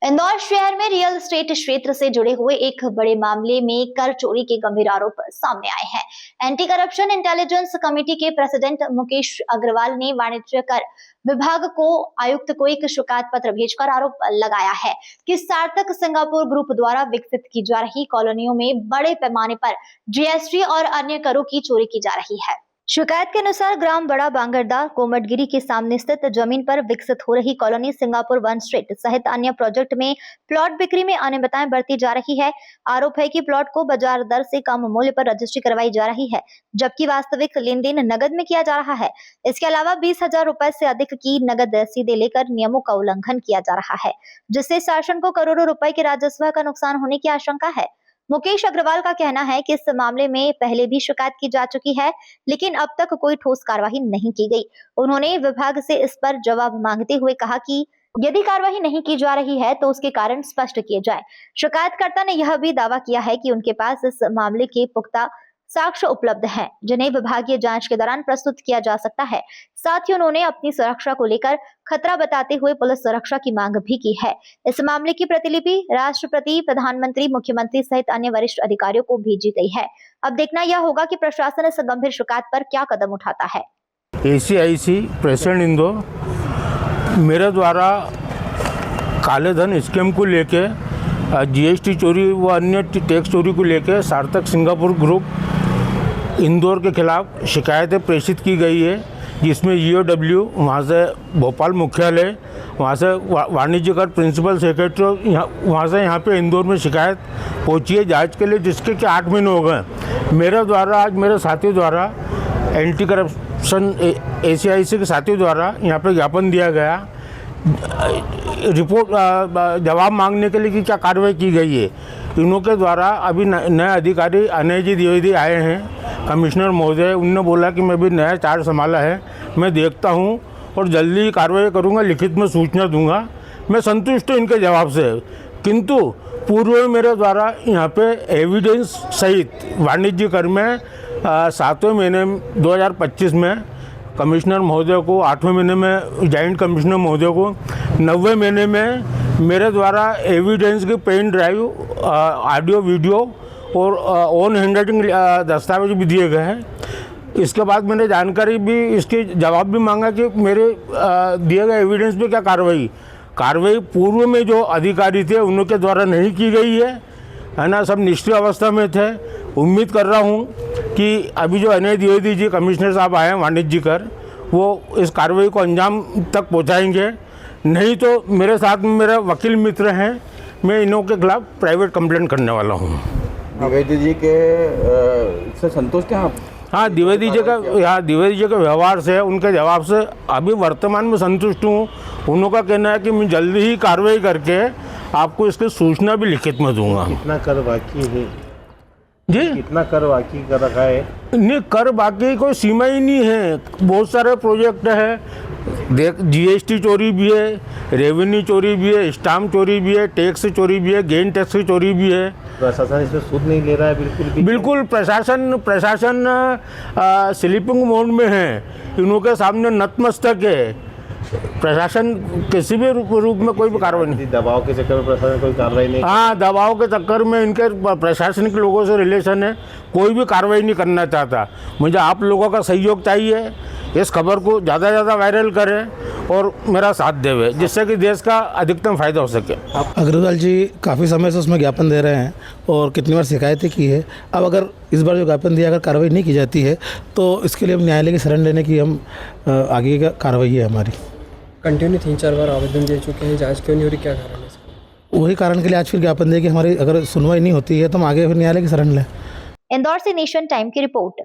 इंदौर शहर में real estate क्षेत्र से जुड़े हुए एक बड़े मामले में कर चोरी के गंभीर आरोप सामने आए हैं। एंटी करप्शन इंटेलिजेंस कमेटी के प्रेसिडेंट मुकेश अग्रवाल ने वाणिज्य कर विभाग को आयुक्त को एक शिकायत पत्र भेजकर आरोप लगाया है कि सार्थक सिंगापुर ग्रुप द्वारा विकसित की जा रही कॉलोनियों में बड़े पैमाने पर जीएसटी और अन्य करों की चोरी की जा रही है। शिकायत के अनुसार ग्राम बड़ा बांगरदा कोमटगिरी के सामने स्थित जमीन पर विकसित हो रही कॉलोनी सिंगापुर 1 स्ट्रीट सहित अन्य प्रोजेक्ट में प्लॉट बिक्री में अनियमितताएं बरती जा रही है। आरोप है कि प्लॉट को बाजार दर से कम मूल्य पर रजिस्ट्री करवाई जा रही है, जबकि वास्तविक लेन देन नगद में किया जा रहा है। इसके अलावा 20,000 रुपए से अधिक की नगद रसीदें लेकर नियमों का उल्लंघन किया जा रहा है, जिससे शासन को करोड़ों रुपए के राजस्व का नुकसान होने की आशंका है। मुकेश अग्रवाल का कहना है कि इस मामले में पहले भी शिकायत की जा चुकी है, लेकिन अब तक कोई ठोस कार्रवाई नहीं की गई। उन्होंने विभाग से इस पर जवाब मांगते हुए कहा कि यदि कार्रवाई नहीं की जा रही है तो उसके कारण स्पष्ट किए जाएं। शिकायतकर्ता ने यह भी दावा किया है कि उनके पास इस मामले के पुख्ता साक्ष्य उपलब्ध हैं, जिन्हें विभागीय जांच के दौरान प्रस्तुत किया जा सकता है। साथ ही उन्होंने अपनी सुरक्षा को लेकर खतरा बताते हुए पुलिस सुरक्षा की मांग भी की है। इस मामले की प्रतिलिपि राष्ट्रपति, प्रधानमंत्री, मुख्यमंत्री सहित अन्य वरिष्ठ अधिकारियों को भेजी गई है। अब देखना यह होगा कि प्रशासन इस गंभीर शिकायत पर क्या कदम उठाता है। ACIC प्रेसिडेंट इंदौर, मेरे द्वारा काले धन स्कीम को लेके GST चोरी व अन्य टैक्स चोरी को लेकर सार्थक सिंगापुर ग्रुप इंदौर के खिलाफ शिकायतें प्रेषित की गई है, जिसमें EOW वहाँ से भोपाल मुख्यालय, वहाँ से वाणिज्य कर प्रिंसिपल सेक्रेटरी, वहाँ से यहाँ पे इंदौर में शिकायत पहुँची है जांच के लिए, जिसके कि 8 महीने हो गए। मेरे द्वारा आज मेरे साथियों द्वारा एंटी करप्शन ACIC के साथियों द्वारा यहाँ पे ज्ञापन दिया गया, रिपोर्ट जवाब मांगने के लिए कि क्या कार्रवाई की गई है। इनों के द्वारा अभी नए अधिकारी अनय जी द्विवेदी आए हैं, कमिश्नर महोदय, उनने बोला कि मैं भी नया चार्ज संभाला है, मैं देखता हूं और जल्दी कार्रवाई करूंगा, लिखित में सूचना दूंगा। मैं संतुष्ट हूं इनके जवाब से, किंतु पूर्व में मेरे द्वारा यहाँ पे एविडेंस सहित वाणिज्य कर में 7वें महीने 2025 में कमिश्नर महोदय को, 8वें महीने में जॉइंट कमिश्नर महोदय को, 9वें महीने में मेरे द्वारा एविडेंस की पेन ड्राइव, ऑडियो, वीडियो और ऑन हैंडराइटिंग दस्तावेज भी दिए गए हैं। इसके बाद मैंने जानकारी भी, इसके जवाब भी मांगा कि मेरे दिए गए एविडेंस पे क्या कार्रवाई पूर्व में जो अधिकारी थे उनके द्वारा नहीं की गई है ना, सब निष्क्रिय अवस्था में थे। उम्मीद कर रहा हूँ कि अभी जो अनय द्विवेदी जी कमिश्नर साहब आए हैं वाणिज्य कर, वो इस कार्रवाई को अंजाम तक पहुँचाएंगे। नहीं तो मेरे साथ में मेरे वकील मित्र हैं, मैं इनों के खिलाफ प्राइवेट कंप्लेंट करने वाला हूँ। द्विवेदी जी के से संतुष्ट हैं आप? हाँ, द्विवेदी जी के व्यवहार से, उनके जवाब से अभी वर्तमान में संतुष्ट हूँ। उनका कहना है कि मैं जल्दी ही कार्रवाई करके आपको इसकी सूचना भी लिखित में दूंगा। कितना कर बाकी है जी? कितना कर बाकी कर रखा है? नहीं, कर बाकी कोई सीमा ही नहीं है, बहुत सारे प्रोजेक्ट है। देख, GST चोरी भी है, रेवेन्यू चोरी भी है, स्टाम्प चोरी भी है, टैक्स चोरी भी है, गेन टैक्स की चोरी भी है। प्रशासन इसमें सूद नहीं ले रहा है बिल्कुल भी? बिल्कुल, प्रशासन स्लीपिंग मोड में है, इनों के सामने नतमस्तक है। प्रशासन किसी भी रूप में कोई भी कार्रवाई नहीं, दबाव के चक्कर में प्रशासन कोई कार्रवाई नहीं। हाँ, दबाव के चक्कर में इनके प्रशासनिक लोगों से रिलेशन है, कोई भी कार्रवाई नहीं करना चाहता। मुझे आप लोगों का सहयोग चाहिए, इस खबर को ज़्यादा से ज़्यादा वायरल करें और मेरा साथ देवे, जिससे कि देश का अधिकतम फायदा हो सके। अग्रवाल जी काफ़ी समय से उसमें ज्ञापन दे रहे हैं और कितनी बार शिकायतें की है। अब अगर इस बार जो ज्ञापन दिया अगर कार्रवाई नहीं की जाती है तो इसके लिए हम न्यायालय की शरण लेने की हम आगे का कार्रवाई है हमारी। कंटिन्यू 3-4 बार आवेदन दे चुके हैं, जांच क्यों नहीं हो रही, क्या कारण है इसका? वही कारण के लिए आज फिर ज्ञापन दे कि हमारी अगर सुनवाई नहीं होती है तो हम आगे फिर न्यायालय की शरण लें। इंदौर से नेशन टाइम की रिपोर्ट।